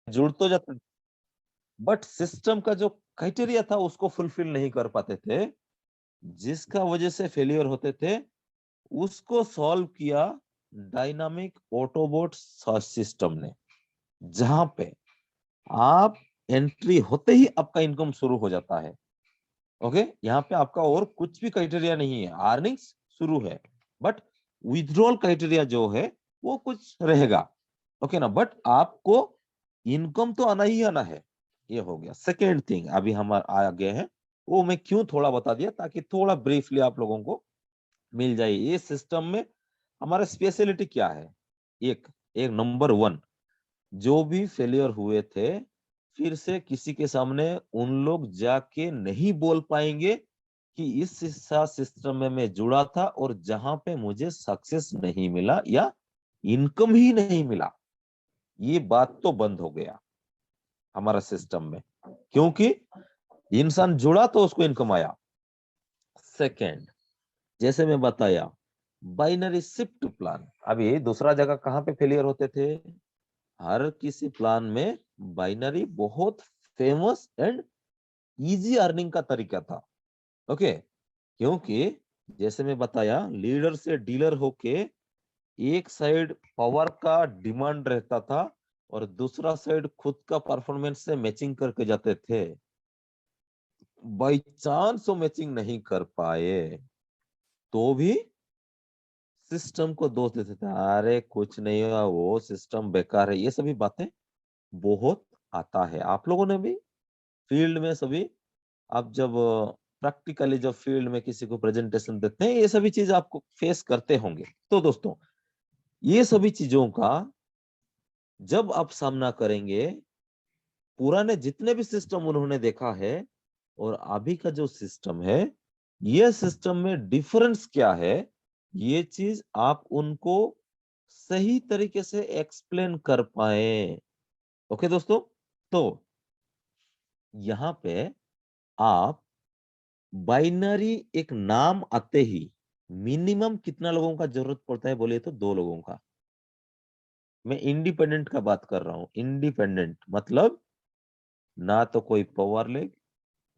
जुड़ तो जाते, बट सिस्टम का जो क्राइटेरिया था उसको फुलफिल नहीं कर पाते थे, जिसका वजह से फेलियर होते थे। उसको सॉल्व किया डायनामिक ऑटोबोट सिस्टम ने, जहां पे आप एंट्री होते ही आपका इनकम शुरू हो जाता है। ओके, यहाँ पे आपका और कुछ भी क्राइटेरिया नहीं है, अर्निंग्स शुरू है, बट विथड्रॉल क्राइटेरिया जो है वो कुछ रहेगा। ओके ना, बट आपको इनकम तो आना ही आना है। ये हो गया सेकेंड थिंग। अभी हम आ गए हैं, वो मैं क्यों थोड़ा बता दिया ताकि थोड़ा ब्रीफली आप लोगों को मिल जाए ये सिस्टम में हमारा स्पेशलिटी क्या है। एक एक नंबर वन, जो भी फेलियर हुए थे, फिर से किसी के सामने उन लोग जाके नहीं बोल पाएंगे कि इस हिस्सा सिस्टम में मैं जुड़ा था और जहां पे मुझे सक्सेस नहीं मिला या इनकम ही नहीं मिला। ये बात तो बंद हो गया हमारा सिस्टम में, क्योंकि इंसान जुड़ा तो उसको इनकम आया। सेकेंड, जैसे मैं बताया, बाइनरी शिफ्ट प्लान। अभी दूसरा जगह कहाँ पे फेलियर होते थे, हर किसी प्लान में बाइनरी बहुत फेमस एंड इजी अर्निंग का तरीका था। ओके, क्योंकि जैसे मैं बताया, लीडर से डीलर होके एक साइड पावर का डिमांड रहता था और दूसरा साइड खुद का परफॉर्मेंस से मैचिंग करके जाते थे। बाई चांस वो मैचिंग नहीं कर पाए तो भी सिस्टम को दोष देते थे, अरे कुछ नहीं हुआ, वो सिस्टम बेकार है। ये सभी बातें बहुत आता है, आप लोगों ने भी फील्ड में सभी, आप जब प्रैक्टिकली जब फील्ड में किसी को प्रेजेंटेशन देते हैं, ये सभी चीज आपको फेस करते होंगे। तो दोस्तों, ये सभी चीजों का जब आप सामना करेंगे, पुराने जितने भी सिस्टम उन्होंने देखा है और अभी का जो सिस्टम है, ये सिस्टम में डिफरेंस क्या है, ये चीज आप उनको सही तरीके से एक्सप्लेन कर पाए। ओके दोस्तों, तो यहाँ पे आप बाइनरी एक नाम आते ही मिनिमम कितना लोगों का जरूरत पड़ता है बोले तो दो लोगों का। मैं इंडिपेंडेंट का बात कर रहा हूं। इंडिपेंडेंट मतलब ना तो कोई पावर लेग,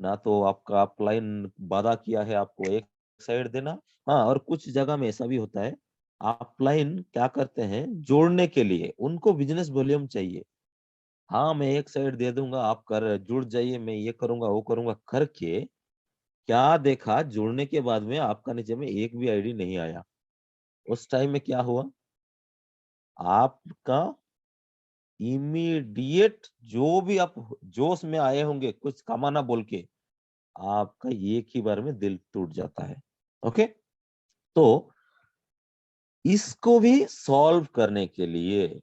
ना तो आपका अपलाइन वादा किया है आपको एक साइड देना। हाँ, और कुछ जगह में ऐसा भी होता है, अपलाइन क्या करते हैं, जोड़ने के लिए उनको बिजनेस वॉल्यूम चाहिए। हाँ, मैं एक साइड दे दूंगा, आप कर जुड़ जाइए, मैं ये करूंगा वो करूंगा करके, क्या देखा, जुड़ने के बाद में आपका नीचे में एक भी आईडी नहीं आया। उस टाइम में क्या हुआ, आपका इमीडिएट जो भी आप जोश में आए होंगे कुछ कमाना बोल के, आपका एक ही बार में दिल टूट जाता है। ओके, तो इसको भी सॉल्व करने के लिए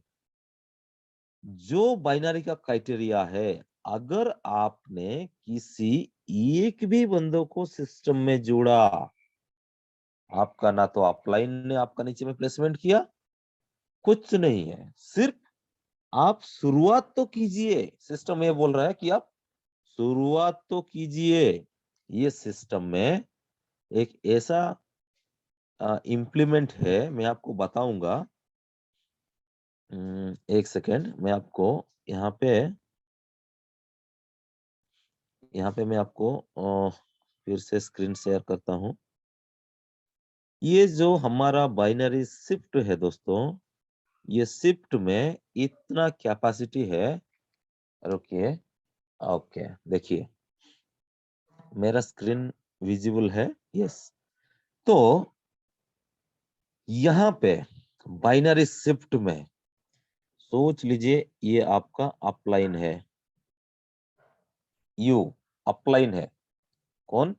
जो बाइनरी का क्राइटेरिया है, अगर आपने किसी एक भी बंदों को सिस्टम में जोड़ा, आपका ना तो अपलाइन ने आपका नीचे में प्लेसमेंट किया, कुछ नहीं है, सिर्फ आप शुरुआत तो कीजिए। सिस्टम ये बोल रहा है कि आप शुरुआत तो कीजिए। ये सिस्टम में एक ऐसा इम्प्लीमेंट है, मैं आपको बताऊंगा। एक सेकेंड, मैं आपको यहाँ पे यहाँ पे मैं आपको फिर से स्क्रीन शेयर करता हूँ। ये जो हमारा बाइनरी शिफ्ट है दोस्तों, ये शिफ्ट में इतना कैपेसिटी है। रुकिए, ओके, देखिए मेरा स्क्रीन विजिबल है, यस। तो यहाँ पे बाइनरी शिफ्ट में सोच लीजिए, ये आपका अपलाइन है, यू अपलाइन है। कौन?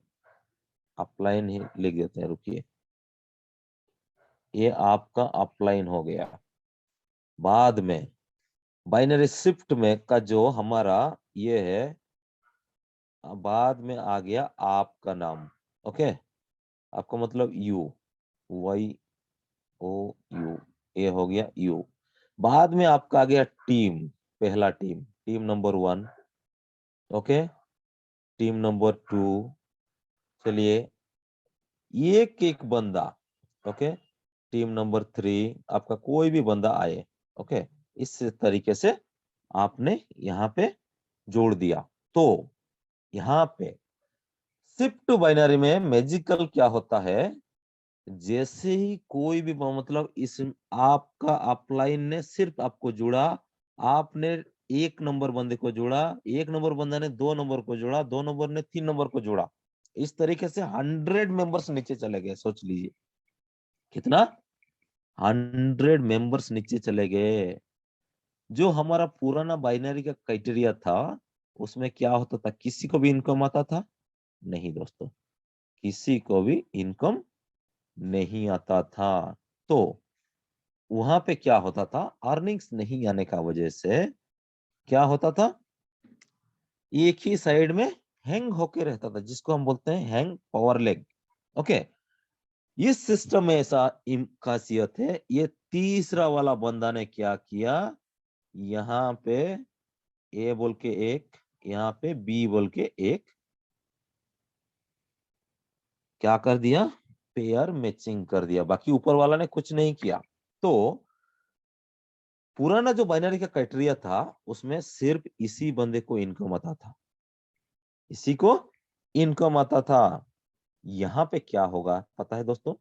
अपलाइन ही लिख देते हैं, रुकिए, ये आपका अपलाइन हो गया। बाद में बाइनरी शिफ्ट में का जो हमारा ये है, बाद में आ गया आपका नाम। ओके, आपका मतलब यू, वाई ओ यू, ये हो गया यू। बाद में आपका आ गया टीम, पहला team, team number 1। Okay, team number 2। चलिए, एक एक बंदा। ओके, टीम नंबर 3, आपका कोई भी बंदा आए। ओके, इस तरीके से आपने यहाँ पे जोड़ दिया। तो यहाँ पे शिफ्ट टू बाइनरी में मैजिकल क्या होता है, जैसे ही कोई भी मतलब इस आपका अपलाइन ने सिर्फ आपको जोड़ा, आपने एक नंबर बंदे को जोड़ा, एक नंबर बंदा ने दो नंबर को जोड़ा, दो नंबर ने तीन नंबर को जोड़ा, इस तरीके से 100 मेंबर्स नीचे चले गए। सोच लीजिए कितना, 100 मेंबर्स नीचे चले गए। जो हमारा पुराना बाइनरी का क्राइटेरिया था उसमें क्या होता था, किसी को भी इनकम आता था नहीं दोस्तों, किसी को भी इनकम नहीं आता था। तो वहां पे क्या होता था, अर्निंग्स नहीं आने का वजह से क्या होता था, एक ही साइड में हैंग होके रहता था, जिसको हम बोलते हैं हैंग पावर लेग। ओके, इस सिस्टम में ऐसा खासियत है, ये तीसरा वाला बंदा ने क्या किया, यहाँ पे ए बोल के एक, यहाँ पे बी बोल के एक, क्या कर दिया, पेयर मैचिंग कर दिया, बाकी ऊपर वाला ने कुछ नहीं किया। तो पुराना जो बाइनरी का क्राइटेरिया था उसमें सिर्फ इसी बंदे को इनकम आता था, इसी को इनकम आता था। यहाँ पे क्या होगा पता है दोस्तों,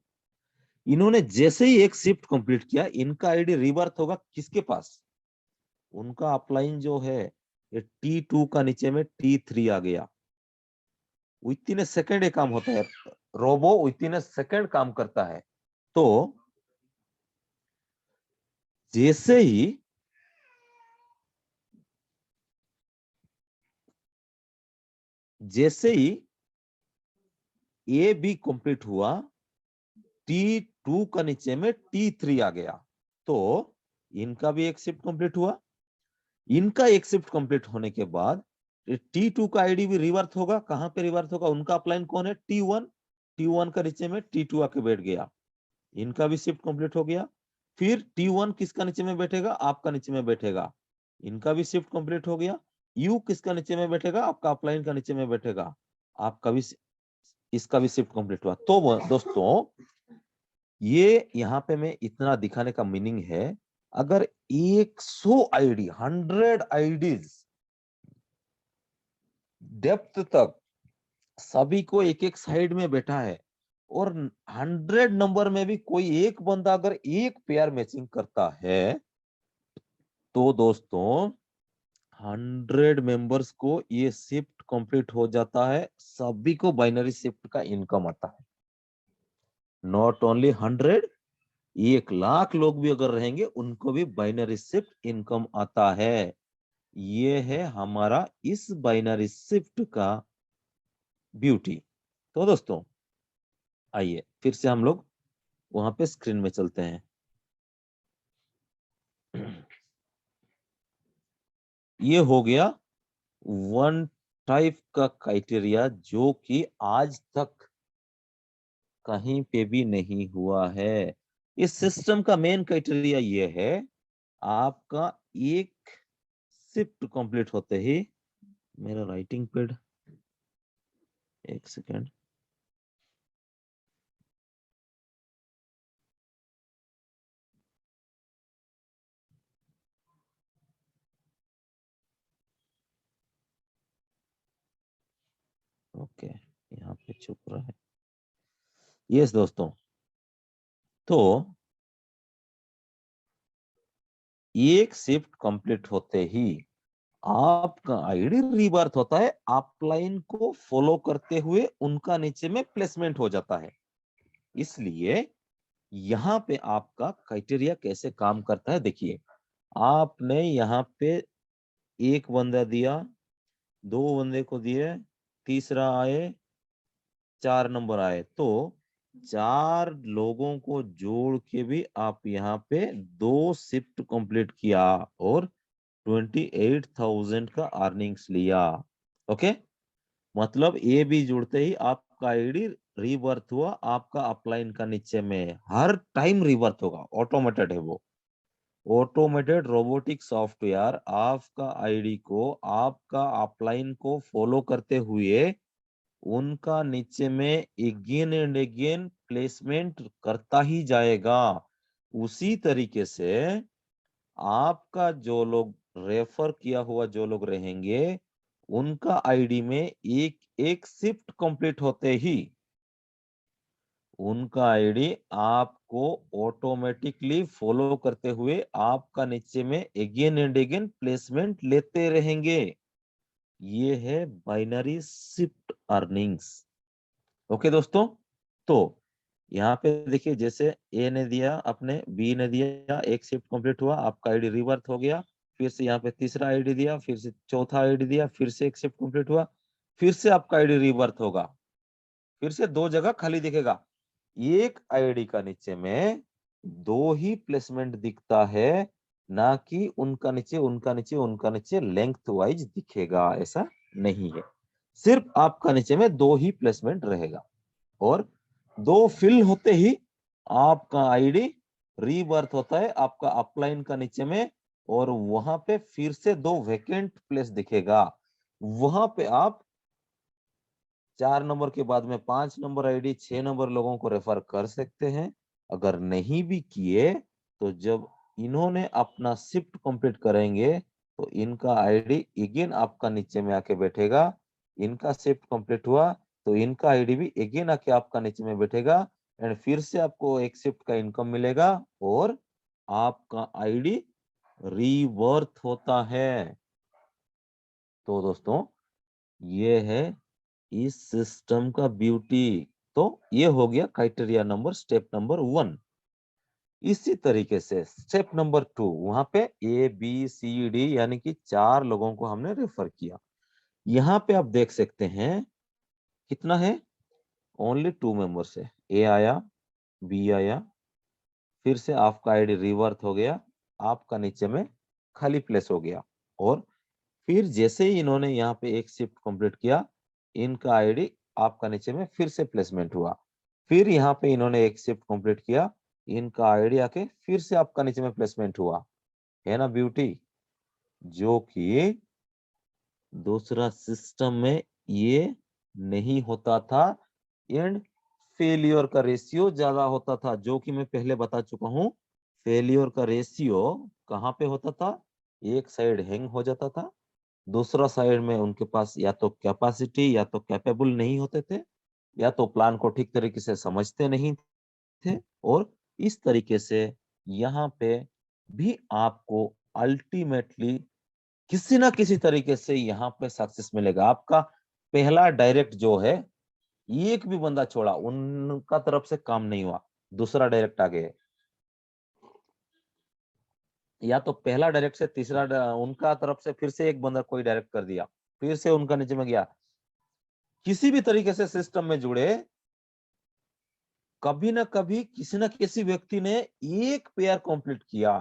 इन्होंने जैसे ही एक शिफ्ट कंप्लीट किया, इनका आईडी रिवर्थ होगा किसके पास, उनका अपलाइन जो है ये T2 का नीचे में T3 आ गया। विथिन ए सेकेंड ये काम होता है, रोबो विथिन ए सेकेंड काम करता है। तो जैसे ही ए बी कंप्लीट हुआ, T2 का नीचे में T3 आ गया, तो इनका भी एक शिफ्ट कंप्लीट हुआ। इनका एक शिफ्ट कंप्लीट होने के बाद T2 का आईडी भी रिवर्थ होगा, कहां पे रिवर्थ होगा, उनका अपलाइन कौन है, T1, T1 का नीचे में T2 आके बैठ गया, इनका भी शिफ्ट कंप्लीट हो गया। फिर T1 किसका नीचे में बैठेगा, आपका नीचे में बैठेगा, इनका भी शिफ्ट कंप्लीट हो गया। U किसका नीचे में बैठेगा, आपका अपलाइन का नीचे में बैठेगा, आपका भी, इसका भी शिफ्ट कंप्लीट हुआ। तो दोस्तों ये यहाँ पे मैं इतना दिखाने का मीनिंग है, अगर 100 आईडी, 100 आईडीज डेप्थ तक सभी को एक एक साइड में बैठा है, और 100 नंबर में भी कोई एक बंदा अगर एक पेयर मैचिंग करता है, तो दोस्तों 100 मेंबर्स को ये शिफ्ट कंप्लीट हो जाता है, सभी को बाइनरी शिफ्ट का इनकम आता है। नॉट ओनली 100, 1 लाख लोग भी अगर रहेंगे उनको भी बाइनरी शिफ्ट इनकम आता है। ये है हमारा इस बाइनरी शिफ्ट का ब्यूटी। तो दोस्तों आइए फिर से हम लोग वहां पे स्क्रीन में चलते हैं। ये हो गया वन टाइप का क्राइटेरिया जो कि आज तक कहीं पे भी नहीं हुआ है। इस सिस्टम का मेन क्राइटेरिया ये है, आपका एक शिफ्ट कंप्लीट होते ही, मेरा राइटिंग पैड, एक सेकेंड, ओके, यहाँ पे चुप रहा है। यस दोस्तों, तो एक शिफ्ट कंप्लीट होते ही आपका आईडी रीबर्थ होता है, अपलाइन को फॉलो करते हुए उनका नीचे में प्लेसमेंट हो जाता है। इसलिए यहाँ पे आपका क्राइटेरिया कैसे काम करता है देखिए, आपने यहाँ पे एक बंदा दिया, दो बंदे को दिए, तीसरा आए, 4 नंबर आए, तो 4 लोगों को जोड़ के भी आप यहाँ पे 2 शिफ्ट कंप्लीट किया और 28,000 का अर्निंग्स लिया। ओके, मतलब ए बी जुड़ते ही आपका आईडी रीबर्थ हुआ, आपका अपलाइन का नीचे में हर टाइम रीबर्थ होगा, ऑटोमेटेड है वो, ऑटोमेटेड रोबोटिक सॉफ्टवेयर आपका आईडी को, आपका अपलाइन को फॉलो करते हुए उनका नीचे में अगेन एंड अगेन प्लेसमेंट करता ही जाएगा। उसी तरीके से आपका जो लोग रेफर किया हुआ जो लोग रहेंगे उनका आईडी में एक एक शिफ्ट कंप्लीट होते ही उनका आईडी आपको ऑटोमेटिकली फॉलो करते हुए आपका नीचे में अगेन एंड अगेन प्लेसमेंट लेते रहेंगे। ये है बाइनरी शिफ्ट अर्निंग्स। ओके दोस्तों, तो यहाँ पे देखिए जैसे ए ने दिया, अपने बी ने दिया, एक शिफ्ट कंप्लीट हुआ, आपका आईडी रिवर्थ हो गया, फिर से यहाँ पे तीसरा आईडी दिया, फिर से चौथा आईडी दिया, फिर से एक शिफ्ट कंप्लीट हुआ, फिर से आपका आईडी रिवर्थ होगा, फिर से दो जगह खाली दिखेगा। एक आईडी का नीचे में दो ही प्लेसमेंट दिखता है, ना कि उनका नीचे उनका नीचे उनका नीचे लेंथ वाइज दिखेगा, ऐसा नहीं है। सिर्फ आपका नीचे में दो ही प्लेसमेंट रहेगा और दो फिल होते ही आपका आईडी रीबर्थ होता है आपका अपलाइन का नीचे में, और वहां पे फिर से दो वैकेंट प्लेस दिखेगा। वहां पे आप 4 नंबर के बाद में 5 नंबर आईडी 6 नंबर लोगों को रेफर कर सकते हैं। अगर नहीं भी किए तो जब इन्होंने अपना शिफ्ट कंप्लीट करेंगे तो इनका आईडी अगेन आपका नीचे में आके बैठेगा। इनका शिफ्ट कंप्लीट हुआ तो इनका आईडी भी अगेन आके आपका नीचे में बैठेगा, एंड फिर से आपको एक शिफ्ट का इनकम मिलेगा और आपका आईडी रीबर्थ होता है। तो दोस्तों, ये है इस सिस्टम का ब्यूटी। तो ये हो गया क्राइटेरिया नंबर, स्टेप नंबर 1। इसी तरीके से स्टेप नंबर 2, वहां पे ए बी सी डी यानी कि 4 लोगों को हमने रेफर किया। यहाँ पे आप देख सकते हैं कितना है, ओनली 2 मेंबर्स है। ए आया, बी आया, फिर से आपका आईडी रिवर्थ हो गया, आपका नीचे में खाली प्लेस हो गया, और फिर जैसे ही इन्होंने यहाँ पे एक शिफ्ट कंप्लीट किया, इनका आईडी आपका नीचे में फिर से प्लेसमेंट हुआ। फिर यहाँ पे इन्होंने एक शिफ्ट कंप्लीट किया, इनका आईडी आके फिर से आपका नीचे में प्लेसमेंट हुआ। है ना ब्यूटी, जो कि दूसरा सिस्टम में ये नहीं होता था, एंड फेलियर का रेशियो ज्यादा होता था, जो कि मैं पहले बता चुका हूं। फेलियर का रेशियो कहाँ पे होता था, एक साइड हैंग हो जाता था, दूसरा साइड में उनके पास या तो कैपेसिटी या तो कैपेबल नहीं होते थे, या तो प्लान को ठीक तरीके से समझते नहीं थे, और इस तरीके से यहाँ पे भी आपको अल्टीमेटली किसी ना किसी तरीके से यहाँ पे सक्सेस मिलेगा। आपका पहला डायरेक्ट जो है, एक भी बंदा छोड़ा उनका तरफ से काम नहीं हुआ, दूसरा डायरेक्ट आ गए, या तो पहला डायरेक्ट से तीसरा उनका तरफ से फिर से एक बंदा कोई डायरेक्ट कर दिया, फिर से उनका नीचे में गया, किसी भी तरीके से सिस्टम में जुड़े, कभी ना कभी किसी ना किसी व्यक्ति ने एक पेयर कंप्लीट किया,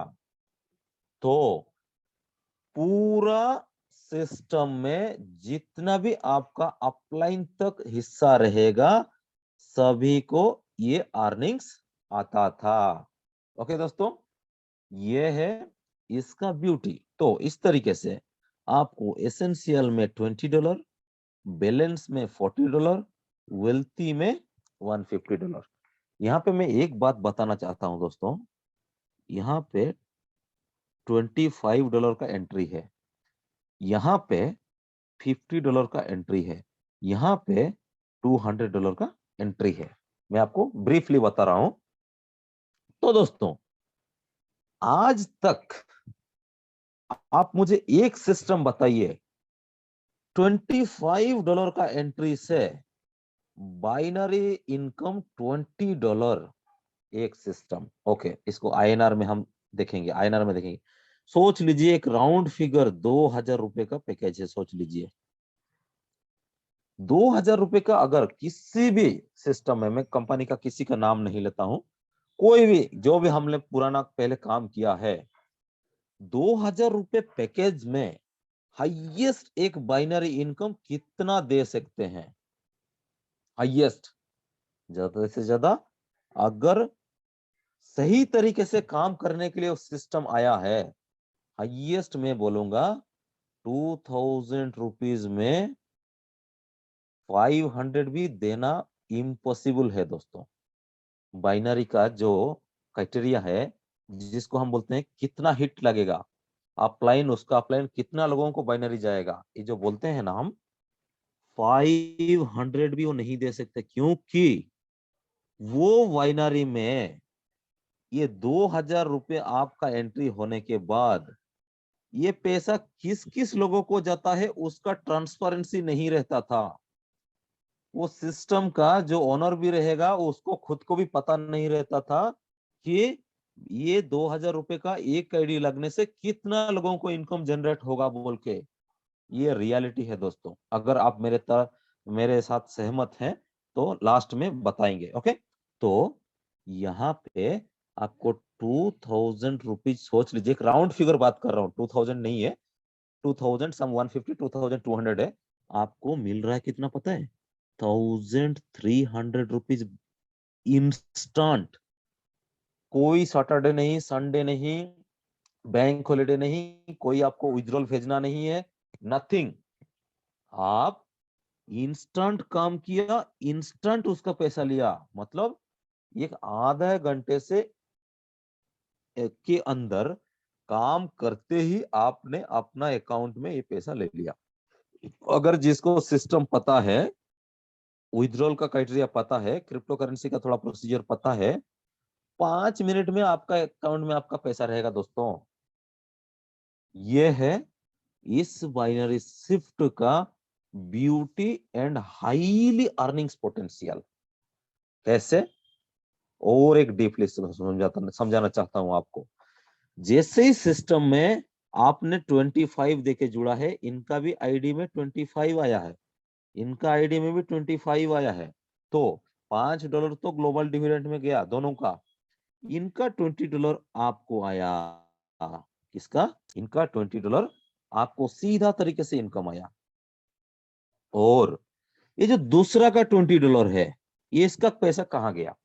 तो पूरा सिस्टम में जितना भी आपका अपलाइन तक हिस्सा रहेगा, सभी को ये अर्निंग्स आता था। ओके दोस्तों, ये है इसका ब्यूटी। तो इस तरीके से आपको एसेंशियल में $20, बैलेंस में $40, वेल्थी में $150। यहाँ पे मैं एक बात बताना चाहता हूं दोस्तों, यहाँ पे $25 का एंट्री है, यहाँ पे $50 का एंट्री है, यहाँ पे $200 का एंट्री है। मैं आपको ब्रीफली बता रहा हूं। तो दोस्तों, आज तक आप मुझे एक सिस्टम बताइए, $25 का एंट्री से बाइनरी इनकम $20, एक सिस्टम। ओके, इसको आईएनआर में हम देखेंगे, आईएनआर में देखेंगे। सोच लीजिए एक राउंड फिगर $2000 का पैकेज है, सोच लीजिए $2000 का। अगर किसी भी सिस्टम में, मैं कंपनी का किसी का नाम नहीं लेता हूं, कोई भी जो भी हमने पुराना पहले काम किया है, $2000 पैकेज में हाईएस्ट एक बाइनरी इनकम कितना दे सकते हैं, हाईएस्ट, ज्यादा से ज्यादा। अगर सही तरीके से काम करने के लिए वो सिस्टम आया है, हाईएस्ट मैं बोलूंगा ₹2000 में 500 भी देना इम्पॉसिबल है दोस्तों। बाइनरी का जो क्राइटेरिया है, जिसको हम बोलते हैं कितना हिट लगेगा, अपलाइन, उसका अपलाइन, कितना लोगों को बाइनरी जाएगा? ये जो बोलते हैं ना हम 500 भी वो नहीं दे सकते, क्योंकि वो बाइनरी में ये 2000 रुपये आपका एंट्री होने के बाद ये पैसा किस किस लोगों को जाता है उसका ट्रांसपेरेंसी नहीं रहता था। वो सिस्टम का जो ओनर भी रहेगा उसको खुद को भी पता नहीं रहता था कि ये 2000 रुपये का एक आईडी लगने से कितना लोगों को इनकम जनरेट होगा बोल के। ये रियलिटी है दोस्तों। अगर आप मेरे साथ सहमत हैं तो लास्ट में बताएंगे। ओके, तो यहाँ पे आपको 2000 रुपीज, सोच लीजिए, एक राउंड फिगर बात कर रहा हूँ, 2000 नहीं है, 2000 सम 150, 2200 है। आपको मिल रहा है कितना पता है? 1300 रुपीज इंस्टेंट। कोई सैटरडे नहीं, संडे नहीं, बैंक हॉलिडे नहीं, कोई आपको विड्रॉल भेजना नहीं है, नथिंग। आप इंस्टेंट काम किया, इंस्टेंट उसका पैसा लिया, मतलब एक आधा घंटे से के अंदर काम करते ही आपने अपना अकाउंट में ये पैसा ले लिया। अगर जिसको सिस्टम पता है, विड्रॉल का क्राइटेरिया पता है, क्रिप्टो करेंसी का थोड़ा प्रोसीजर पता है, 5 मिनट में आपका अकाउंट में आपका पैसा रहेगा दोस्तों। ये है इस बाइनरी शिफ्ट का beauty and highly earnings potential. कैसे? और एक डीपली समझाना चाहता हूं आपको। जैसे ही सिस्टम में आपने 25 देके जुड़ा है, इनका भी आईडी में 25 आया है, इनका आईडी में भी 25 आया है, तो $5 तो ग्लोबल डिविडेंड में गया दोनों का। इनका $20 आपको आया। किसका? इनका $20 आपको सीधा तरीके से इनकम आया। और ये जो दूसरा का $20 है, ये इसका पैसा कहाँ गया?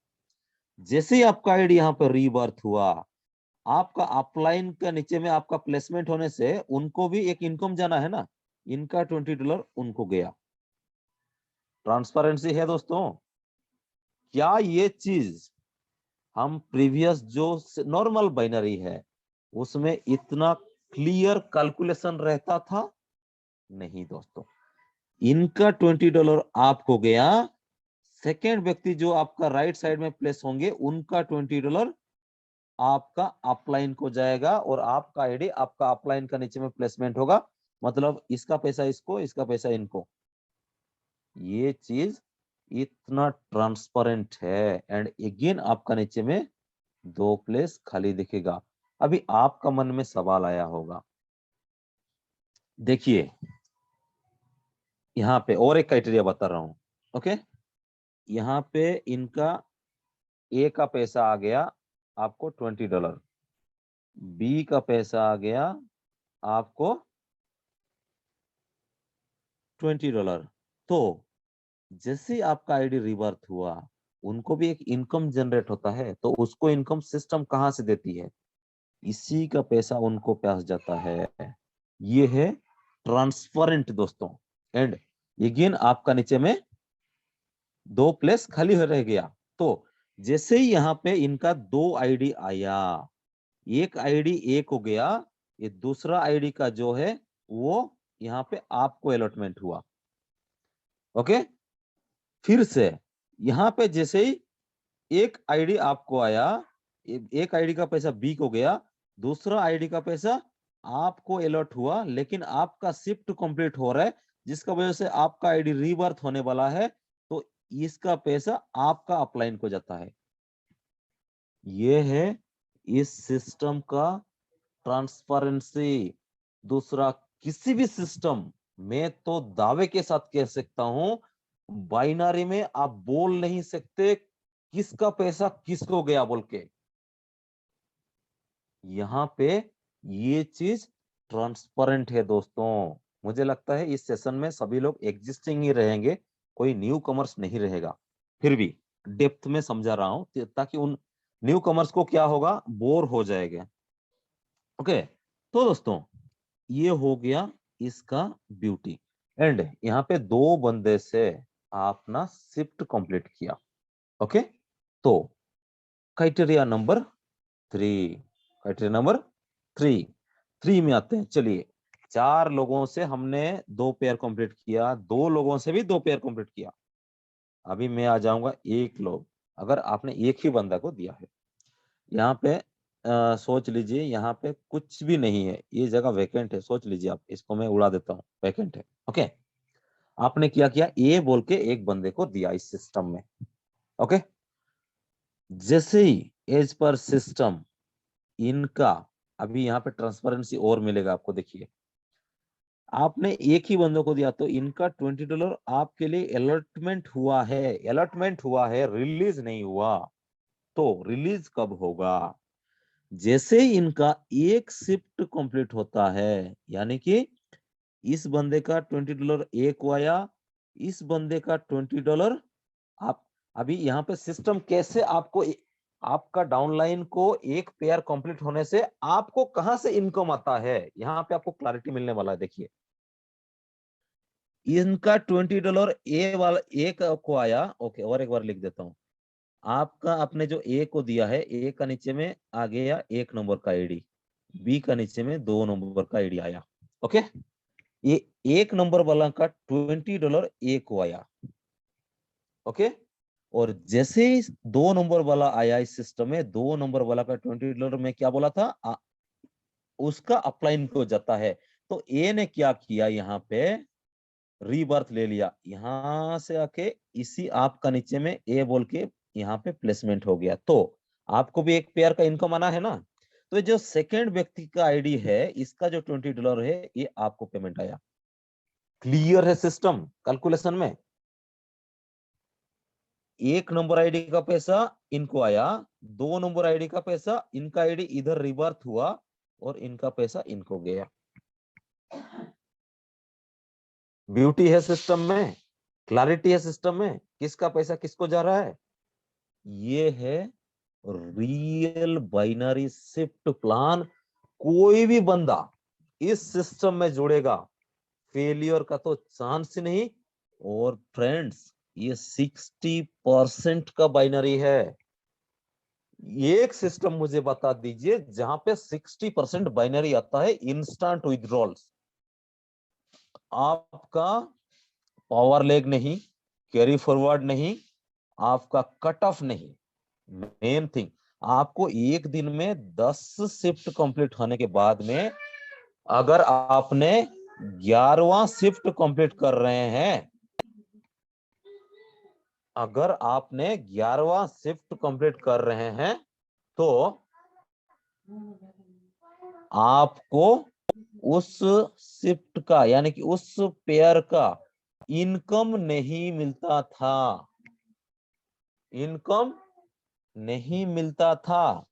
जैसे ही आपका आईडी यहाँ पर रीबर्थ हुआ, आपका अपलाइन का नीचे में आपका प्लेसमेंट होने से उनको भी एक इनकम जाना है ना, इनका $20 उनको गया। ट्रांसपेरेंसी है दोस्तों। क्या ये चीज हम प्रीवियस जो नॉर्मल बाइनरी है उसमें इतना क्लियर कैलकुलेशन रहता था? नहीं दोस्तों। इनका $20 आपको गया, सेकेंड व्यक्ति जो आपका राइट साइड में प्लेस होंगे उनका $20 आपका अपलाइन को जाएगा, और आपका आईडी आपका अपलाइन का नीचे में प्लेसमेंट होगा, मतलब इसका पैसा इसको, इसका पैसा इनको। ये चीज इतना ट्रांसपेरेंट है। एंड अगेन आपका नीचे में 2 प्लेस खाली दिखेगा। अभी आपका मन में सवाल आया होगा, देखिए यहाँ पे और एक क्राइटेरिया बता रहा हूं। ओके, यहाँ पे इनका ए का पैसा आ गया आपको $20, बी का पैसा आ गया आपको $20। तो जैसे आपका आईडी रिवर्थ हुआ, उनको भी एक इनकम जनरेट होता है, तो उसको इनकम सिस्टम कहाँ से देती है? इसी का पैसा उनको पास जाता है। ये है ट्रांसपेरेंट दोस्तों। एंड अगेन आपका नीचे में 2 प्लेस खाली रह गया। तो जैसे ही यहाँ पे इनका 2 आईडी आया, एक आईडी एक हो गया, ये दूसरा आईडी का जो है वो यहाँ पे आपको अलॉटमेंट हुआ। ओके, फिर से यहाँ पे जैसे ही एक आईडी आपको आया, एक आईडी का पैसा बी को गया, दूसरा आईडी का पैसा आपको अलॉट हुआ, लेकिन आपका शिफ्ट कंप्लीट हो रहा है, जिसका वजह से आपका आईडी रीबर्थ होने वाला है, तो इसका पैसा आपका अपलाइन को जाता है। ये है इस सिस्टम का ट्रांसपेरेंसी। दूसरा किसी भी सिस्टम में तो दावे के साथ कह सकता हूं, बाइनरी में आप बोल नहीं सकते किसका पैसा किसको गया बोल के। यहाँ पे ये चीज ट्रांसपेरेंट है दोस्तों। मुझे लगता है इस सेशन में सभी लोग एग्जिस्टिंग ही रहेंगे, कोई न्यू कमर्स नहीं रहेगा। फिर भी डेप्थ में समझा रहा हूं ताकि उन न्यू कमर्स को क्या होगा, बोर हो जाएगा। ओके, तो दोस्तों ये हो गया इसका ब्यूटी। एंड यहाँ पे 2 बंदे से आपने शिफ्ट कंप्लीट किया। ओके, तो क्राइटेरिया नंबर 3, क्राइटेरिया नंबर 3, 3 में आते हैं। चलिए, 4 लोगों से हमने 2 पेयर कंप्लीट किया, 2 लोगों से भी 2 पेयर कंप्लीट किया। अभी मैं आ जाऊंगा 1 लोग। अगर आपने एक ही बंदा को दिया है, यहाँ पे सोच लीजिए, यहाँ पे कुछ भी नहीं है, ये जगह वैकेंट है। सोच लीजिए आप, इसको मैं उड़ा देता हूँ, वैकेंट है। ओके, आपने क्या किया, ए बोल के एक बंदे को दिया इस सिस्टम में। ओके, जैसे ही एज पर सिस्टम इनका, अभी यहाँ पे ट्रांसपेरेंसी और मिलेगा आपको। देखिए, आपने एक ही बंदों को दिया तो इनका $20 आपके लिए अलॉटमेंट हुआ है, अलॉटमेंट हुआ है, रिलीज नहीं हुआ। तो रिलीज कब होगा, जैसे ही इनका एक शिफ्ट कंप्लीट होता है, यानी कि इस बंदे का $20 एक को आया, इस बंदे का $20। आप अभी यहाँ पे सिस्टम कैसे आपको, आपका डाउनलाइन को एक पेयर कंप्लीट होने से आपको कहां से इनकम आता है, यहाँ पे आपको क्लैरिटी मिलने वाला है। देखिए, इनका $20 ए वाला एक को आया। ओके, और एक बार लिख देता हूं। आपका आपने जो ए को दिया है, ए का नीचे में आ गया 1 नंबर का आईडी, बी का नीचे में 2 नंबर का आईडी आया। ओके, ये 1 नंबर वाला का $20 ए को आया। ओके, और जैसे ही 2 नंबर वाला आया इस सिस्टम में, 2 नंबर वाला का $20 में क्या बोला था, उसका अपलाइन को जाता है। तो ए ने क्या किया, यहाँ पे रीबर्थ ले लिया, यहां से आके इसी आपका नीचे में ए बोल के यहाँ पे प्लेसमेंट हो गया। तो आपको भी एक पेयर का इनकम आना है ना। तो ये जो सेकेंड व्यक्ति का आईडी है, इसका जो $20 है, ये आपको पेमेंट आया। क्लियर है सिस्टम कैलकुलेशन में। 1 नंबर आईडी का पैसा इनको आया, 2 नंबर आईडी का पैसा, इनका आईडी इधर रिबर्थ हुआ और इनका पैसा इनको गया। ब्यूटी है सिस्टम में, क्लैरिटी है सिस्टम में, किसका पैसा किसको जा रहा है। ये है रियल बाइनरी शिफ्ट प्लान। कोई भी बंदा इस सिस्टम में जुड़ेगा, फेलियर का तो चांस ही नहीं। और फ्रेंड्स, ये 60% का बाइनरी है। एक सिस्टम मुझे बता दीजिए जहां पे 60% बाइनरी आता है, इंस्टेंट विथड्रॉल्स। आपका पावर लेग नहीं, कैरी फॉरवर्ड नहीं, आपका कट ऑफ नहीं, मेन थिंग, आपको एक दिन में 10 शिफ्ट कंप्लीट होने के बाद में, अगर आपने 11वां शिफ्ट कंप्लीट कर रहे हैं, अगर आपने 11वां शिफ्ट कंप्लीट कर रहे हैं, तो आपको उस शिफ्ट का, यानी कि उस पेयर का इनकम नहीं मिलता था, इनकम नहीं मिलता था।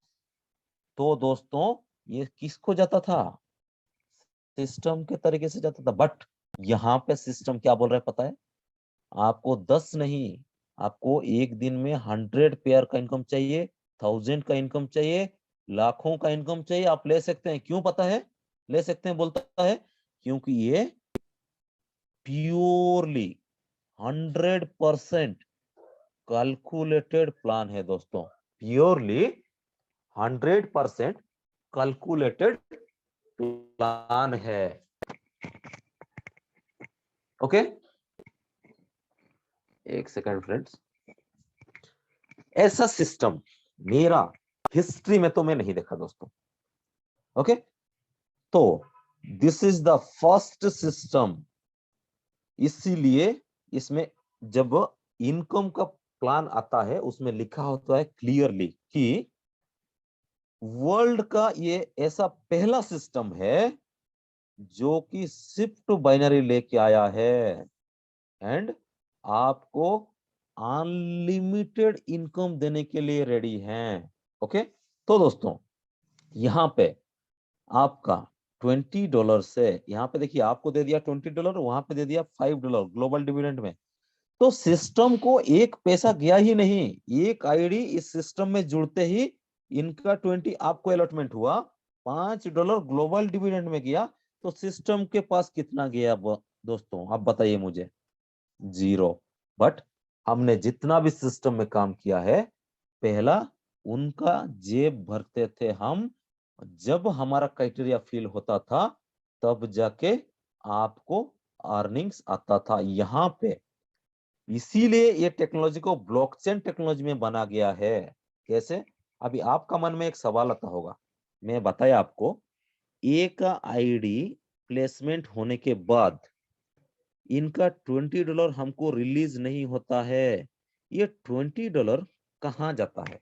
तो दोस्तों, ये किसको जाता था, सिस्टम के तरीके से जाता था। बट यहाँ पे सिस्टम क्या बोल रहा है पता है, आपको 10 नहीं, आपको एक दिन में 100 पेयर का इनकम चाहिए, 1000 का इनकम चाहिए, लाखों का इनकम चाहिए, आप ले सकते हैं। क्यों पता है ले सकते हैं बोलता है, क्योंकि ये प्योरली 100% कैलकुलेटेड प्लान है दोस्तों। प्योरली 100% कैलकुलेटेड प्लान है। ओके, एक सेकंड फ्रेंड्स, ऐसा सिस्टम मेरा हिस्ट्री में तो मैं नहीं देखा दोस्तों। ओके, तो this is the first system. इसीलिए इसमें जब इनकम का प्लान आता है, उसमें लिखा होता है क्लियरली कि वर्ल्ड का ये ऐसा पहला सिस्टम है जो कि शिफ्ट बाइनरी लेके आया है एंड आपको अनलिमिटेड इनकम देने के लिए रेडी हैं। ओके, तो दोस्तों, यहाँ पे आपका $20 से, यहाँ पे देखिए आपको दे दिया $20, वहां पे दे दिया $5 ग्लोबल डिविडेंड में। तो सिस्टम को एक पैसा गया ही नहीं, एक आईडी इस सिस्टम में जुड़ते ही इनका 20 आपको अलॉटमेंट हुआ, $5 ग्लोबल डिविडेंड में गया। तो सिस्टम के पास कितना गया दोस्तों, आप बताइए मुझे, 0। बट हमने जितना भी सिस्टम में काम किया है, पहला उनका जेब भरते थे हम, जब हमारा क्राइटेरिया फिल होता था तब जाके आपको अर्निंग्स आता था यहाँ पे। इसीलिए ये टेक्नोलॉजी को ब्लॉकचेन टेक्नोलॉजी में बना गया है। कैसे? अभी आपका मन में एक सवाल आता होगा, मैं बताया आपको, एक आईडी प्लेसमेंट होने के बाद इनका $20 हमको रिलीज नहीं होता है, ये $20 कहाँ जाता है?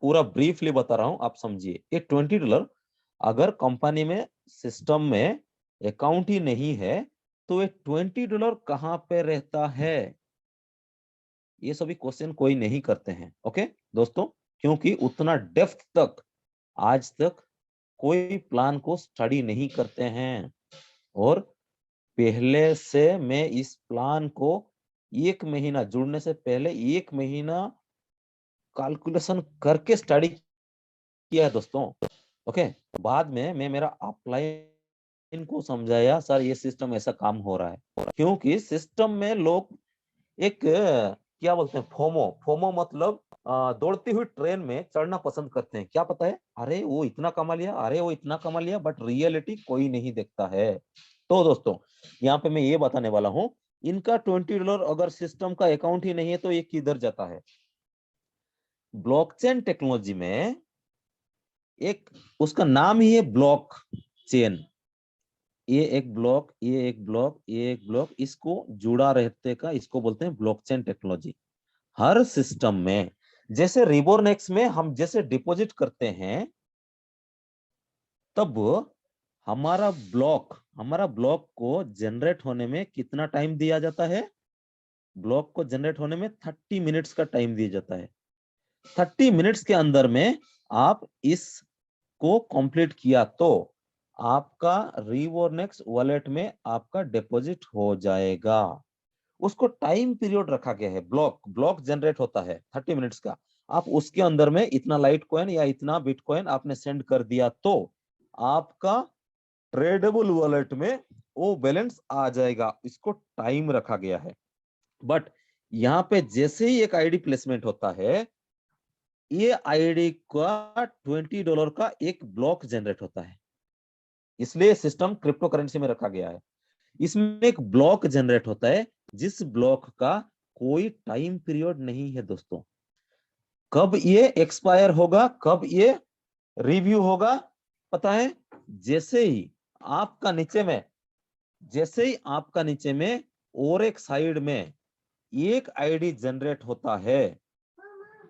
पूरा ब्रीफली बता रहा हूं, आप समझिए। ये $20 अगर कंपनी में सिस्टम में अकाउंट ही नहीं है तो ये $20 कहाँ पे रहता है? ये सभी क्वेश्चन कोई नहीं करते हैं, ओके दोस्तों, क्योंकि उतना डेप्थ तक आज तक कोई प्लान को स्टडी नहीं करते हैं। और पहले से मैं इस प्लान को 1 महीना जुड़ने से पहले 1 महीना कैलकुलेशन करके स्टडी किया है दोस्तों। ओके, बाद में मैं मेरा अपलाइन को समझाया, सर ये सिस्टम ऐसा काम हो रहा है, क्योंकि सिस्टम में लोग एक क्या बोलते हैं, फोमो। फोमो मतलब दौड़ती हुई ट्रेन में चढ़ना पसंद करते हैं। क्या पता है, अरे वो इतना कमा लिया, अरे वो इतना कमा लिया, बट रियलिटी कोई नहीं देखता है। तो दोस्तों यहाँ पे मैं ये बताने वाला हूं, इनका $20 अगर सिस्टम का अकाउंट ही नहीं है तो ये किधर जाता है? ब्लॉकचेन टेक्नोलॉजी में एक, उसका नाम ही है ब्लॉक चेन। ये एक ब्लॉक, ये एक ब्लॉक, ये एक ब्लॉक, इसको जुड़ा रहते का इसको बोलते हैं ब्लॉकचेन टेक्नोलॉजी। हर सिस्टम में, जैसे रिबोरनेक्स में हम जैसे डिपॉजिट करते हैं, तब हमारा ब्लॉक को जनरेट होने में कितना टाइम दिया जाता है? ब्लॉक को जनरेट होने में 30 मिनट्स का टाइम दिया जाता है। 30 मिनट्स के अंदर में आप इसको कंप्लीट किया तो आपका रिबोरनेक्स वॉलेट में आपका डिपॉजिट हो जाएगा। उसको टाइम पीरियड रखा गया है, ब्लॉक जनरेट होता है 30 मिनट्स का। आप उसके अंदर में इतना लाइट कॉइन या इतना बिटकॉइन आपने सेंड कर दिया तो आपका ट्रेडेबल वॉलेट में वो बैलेंस आ जाएगा। इसको टाइम रखा गया है। बट यहाँ पे जैसे ही एक आईडी प्लेसमेंट होता है, ये आईडी का $20 का एक ब्लॉक जनरेट होता है। इसलिए सिस्टम क्रिप्टो करेंसी में रखा गया है। इसमें एक ब्लॉक जनरेट होता है, जिस ब्लॉक का कोई टाइम पीरियड नहीं है दोस्तों। कब ये एक्सपायर होगा, कब ये रिव्यू होगा, पता है? जैसे ही आपका नीचे में जैसे ही आपका नीचे में और एक साइड में एक आईडी जनरेट होता है,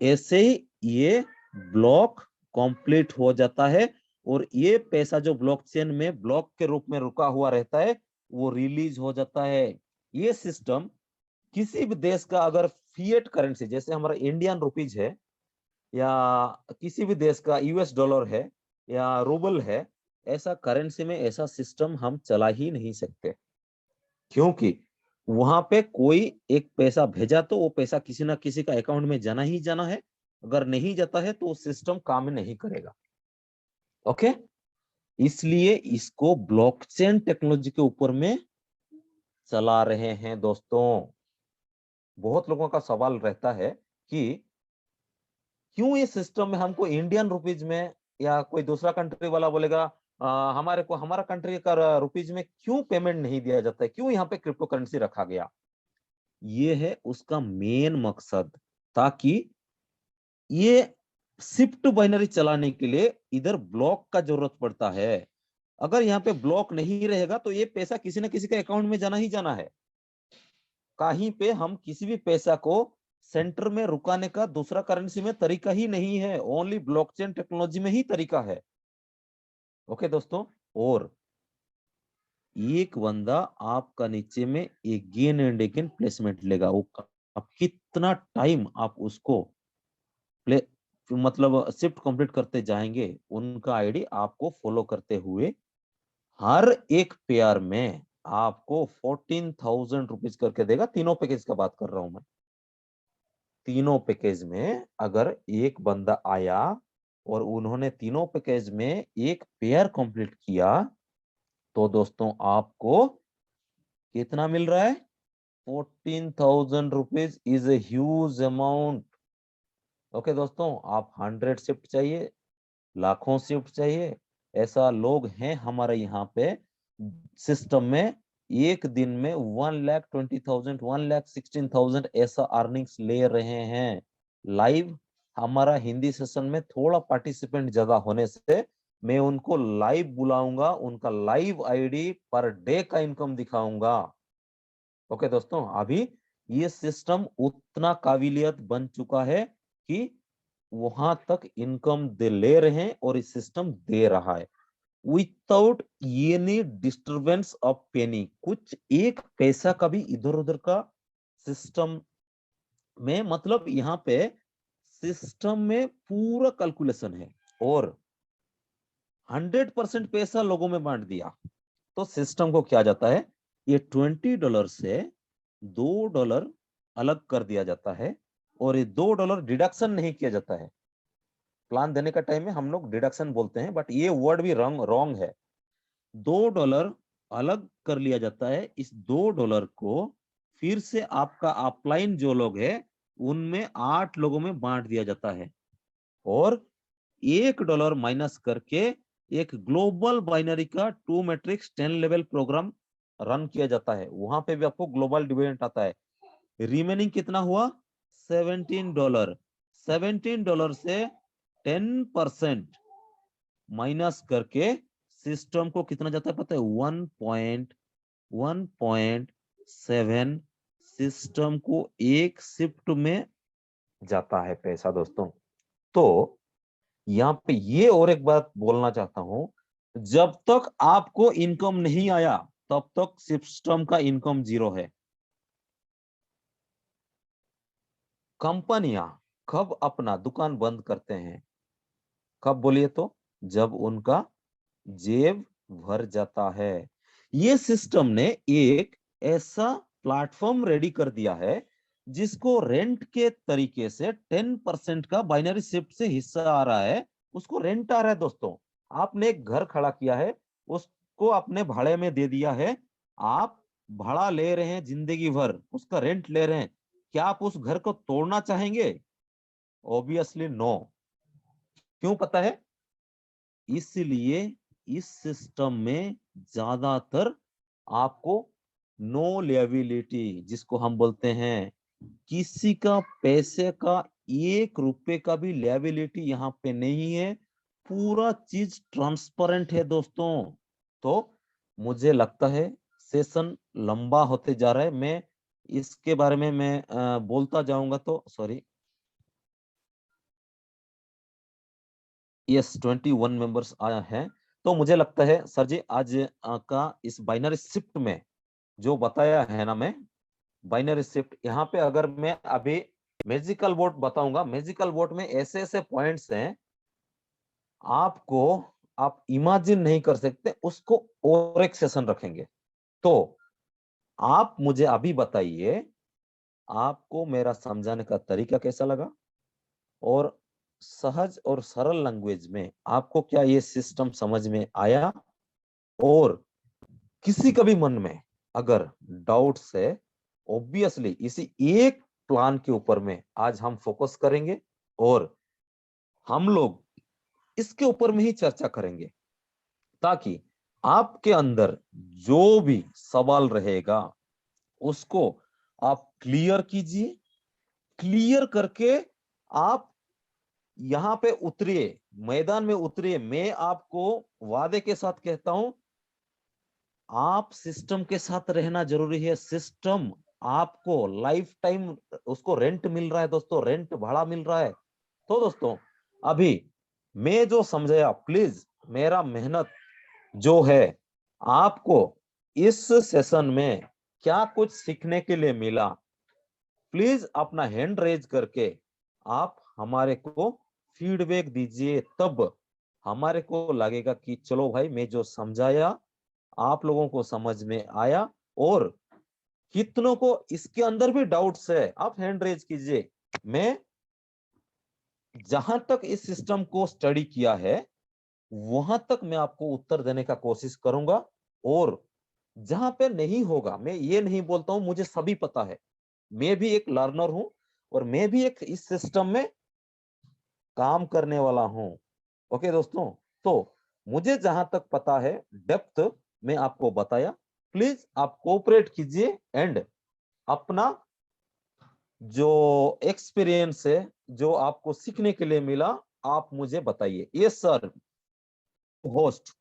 ऐसे ही ये ब्लॉक कंप्लीट हो जाता है और ये पैसा जो ब्लॉकचेन में ब्लॉक के रूप में रुका हुआ रहता है वो रिलीज हो जाता है। ये सिस्टम किसी भी देश का अगर फिएट करेंसी, जैसे हमारा इंडियन रुपीज है या किसी भी देश का US डॉलर है या रूबल है, ऐसा करेंसी में ऐसा सिस्टम हम चला ही नहीं सकते, क्योंकि वहां पे कोई एक पैसा भेजा तो वो पैसा किसी ना किसी का अकाउंट में जाना ही जाना है। अगर नहीं जाता है तो सिस्टम काम नहीं करेगा। ओके, इसलिए इसको ब्लॉकचेन टेक्नोलॉजी के ऊपर में चला रहे हैं दोस्तों। बहुत लोगों का सवाल रहता है कि क्यों ये सिस्टम में हमको इंडियन रुपीज में, या कोई दूसरा कंट्री वाला बोलेगा हमारे को हमारा कंट्री का रुपीज में क्यों पेमेंट नहीं दिया जाता है, क्यों यहाँ पे क्रिप्टो करेंसी रखा गया? ये है उसका मेन मकसद, ताकि ये शिफ्ट बाइनरी चलाने के लिए इधर ब्लॉक का जरूरत पड़ता है। अगर यहाँ पे ब्लॉक नहीं रहेगा तो ये पैसा किसी ना किसी के अकाउंट में जाना ही जाना है। कहीं पे हम किसी भी पैसा को सेंटर में रुकाने का दूसरा करेंसी में तरीका ही नहीं है, ओनली ब्लॉकचेन टेक्नोलॉजी में ही तरीका है। ओके दोस्तों, और एक बंदा आपका नीचे में अगेन एंड अगेन प्लेसमेंट लेगा, वो आप कितना टाइम आप उसको प्ले मतलब शिफ्ट कंप्लीट करते जाएंगे, उनका आईडी आपको फॉलो करते हुए हर एक पेयर में आपको 14,000 रुपीज करके देगा। तीनों पैकेज का बात कर रहा हूं मैं। तीनों पैकेज में अगर एक बंदा आया और उन्होंने तीनों पैकेज में एक पेयर कंप्लीट किया तो दोस्तों आपको कितना मिल रहा है? 14,000 rupees is a huge amount. Okay दोस्तों, आप 100 शिफ्ट चाहिए लाखों शिफ्ट चाहिए, ऐसा लोग हैं हमारे यहाँ पे सिस्टम में, एक दिन में 1,20,000 1,16,000 ऐसा अर्निंग्स ले रहे हैं लाइव। हमारा हिंदी सेशन में थोड़ा पार्टिसिपेंट ज्यादा होने से मैं उनको लाइव बुलाऊंगा, उनका लाइव आईडी पर डे का इनकम दिखाऊंगा। ओके दोस्तों, अभी ये सिस्टम उतना काबिलियत बन चुका है कि वहां तक इनकम दे ले रहे हैं और इस सिस्टम दे रहा है विदाउट एनी डिस्टरबेंस ऑफ पेनी। कुछ एक पैसा का भी इधर उधर का सिस्टम में, मतलब यहाँ पे सिस्टम में पूरा कैलकुलेशन है और 100% पैसा लोगों में बांट दिया तो सिस्टम को क्या जाता है, ये $20 से $2 अलग कर दिया जाता है और ये $2 डिडक्शन नहीं किया जाता है। प्लान देने का टाइम में हम लोग डिडक्शन बोलते हैं, बट ये वर्ड भी रॉन्ग है। $2 अलग कर लिया जाता है। इस $2 को फिर से आपका अपलाइन जो लोग है उनमें 8 लोगों में बांट दिया जाता है और $1 माइनस करके एक ग्लोबल बाइनरी का 2 मैट्रिक्स 10 लेवल प्रोग्राम रन किया जाता है। वहां पे भी आपको ग्लोबल डिविडेंड आता है। रिमेनिंग कितना हुआ, $17। $17 से 10% माइनस करके सिस्टम को कितना जाता है पता है, 1.7 सिस्टम को एक शिफ्ट में जाता है पैसा दोस्तों। तो यहाँ पे ये और एक बात बोलना चाहता हूं, जब तक आपको इनकम नहीं आया तब तक सिस्टम का इनकम 0 है। कंपनियां कब अपना दुकान बंद करते हैं, कब बोलिए तो, जब उनका जेब भर जाता है। ये सिस्टम ने एक ऐसा प्लेटफॉर्म रेडी कर दिया है जिसको रेंट के तरीके से 10% का बाइनरी शिफ्ट से हिस्सा आ रहा है, उसको रेंट आ रहा है दोस्तों। आपने एक घर खड़ा किया है, उसको अपने भाड़े में दे दिया है, आप भाड़ा ले रहे हैं जिंदगी भर, उसका रेंट ले रहे हैं, क्या आप उस घर को तोड़ना चाहेंगे? Obviously no. क्यों पता है? इसलिए इस सिस्टम में ज्यादातर आपको नो लिएबिलिटी, जिसको हम बोलते हैं किसी का पैसे का ₹1 का भी लिएबिलिटी यहाँ पे नहीं है। पूरा चीज ट्रांसपेरेंट है दोस्तों। तो मुझे लगता है सेशन लंबा होते जा रहा है, मैं इसके बारे में मैं बोलता जाऊंगा तो सॉरी। यस, 21 मेंबर्स आया है। तो मुझे लगता है सर जी आज का इस बाइनरी शिफ्ट में जो बताया है ना, मैं बाइनरी शिफ्ट यहाँ पे अगर मैं अभी मैजिकल बोर्ड बताऊंगा, मैजिकल बोर्ड में ऐसे ऐसे पॉइंट्स हैं आपको, आप इमेजिन नहीं कर सकते, उसको और एक सेशन रखेंगे। तो आप मुझे अभी बताइए आपको मेरा समझाने का तरीका कैसा लगा और सहज और सरल लैंग्वेज में आपको क्या ये सिस्टम समझ में आया? और किसी का भी मन में अगर डाउट्स है, ऑब्वियसली इसी एक प्लान के ऊपर में आज हम फोकस करेंगे और हम लोग इसके ऊपर में ही चर्चा करेंगे ताकि आपके अंदर जो भी सवाल रहेगा उसको आप क्लियर कीजिए। क्लियर करके आप यहाँ पे उतरिए, मैदान में उतरिए। मैं आपको वादे के साथ कहता हूं, आप सिस्टम के साथ रहना जरूरी है। सिस्टम आपको लाइफ टाइम उसको रेंट मिल रहा है दोस्तों, रेंट भाड़ा मिल रहा है। तो दोस्तों अभी मैं जो समझाया, प्लीज मेरा मेहनत जो है आपको इस सेशन में क्या कुछ सीखने के लिए मिला, प्लीज अपना हैंड रेज करके आप हमारे को फीडबैक दीजिए। तब हमारे को लगेगा कि चलो भाई मैं जो समझाया आप लोगों को समझ में आया। और कितनों को इसके अंदर भी डाउट्स है आप हैंड रेज कीजिए। मैं जहां तक इस सिस्टम को स्टडी किया है वहां तक मैं आपको उत्तर देने का कोशिश करूंगा। और जहां पे नहीं होगा, मैं ये नहीं बोलता हूं मुझे सभी पता है, मैं भी एक लर्नर हूं और मैं भी एक इस सिस्टम में काम करने वाला हूं। ओके दोस्तों, तो मुझे जहां तक पता है डेप्थ में आपको बताया। प्लीज आप कोऑपरेट कीजिए एंड अपना जो एक्सपीरियंस है, जो आपको सीखने के लिए मिला, आप मुझे बताइए। Yes sir, host.